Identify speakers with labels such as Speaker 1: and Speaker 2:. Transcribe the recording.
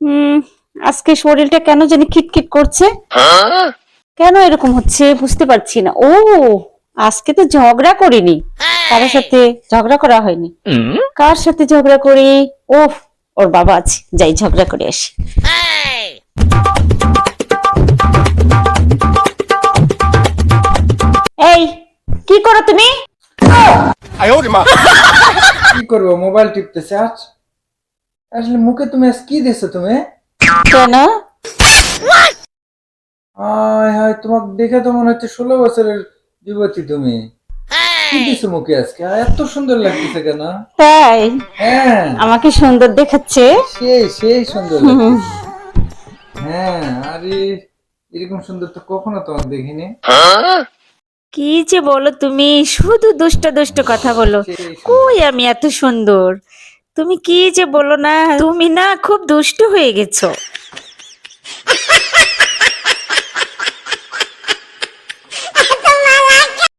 Speaker 1: হুম। আজকে শরীরটা কেন জানি খিটখিট করছে। কেন এরকম হচ্ছে বুঝতে পারছি না। ও, আজকে তো ঝগড়া করিনি, কারোর সাথে ঝগড়া করা হয়নি। কার সাথে ঝগড়া করি? ওহ, ওর বাবা আছে, যাই ঝগড়া করে আসি। এই, কি করো তুমি?
Speaker 2: কি করবো, মোবাইল টিপতেছে আজ। আসলে মুখে তুমি আজ কি দিছো তুমি?
Speaker 1: কেন?
Speaker 2: হায় হায়, তোমাকে দেখে তো মনে হচ্ছে 16 বছরের যুবতী তুমি। কি দিছো মুখে আজকে? এত সুন্দর লাগতেছে কেন?
Speaker 1: তাই?
Speaker 2: হ্যাঁ,
Speaker 1: আমাকে সুন্দর দেখাচ্ছে?
Speaker 2: সেই সেই সুন্দর লাগতেছে। হ্যাঁ, আরে এরকম সুন্দর তো কখনো তোমাকে দেখিনি।
Speaker 1: কি যে বলো তুমি, শুধু দুষ্ট দুষ্ট কথা বলো।
Speaker 2: সেই সুন্দর।
Speaker 1: কই আমি এত সুন্দর? তুমি কি যে বলো না, তুমি না খুব দুষ্ট হয়ে গেছো।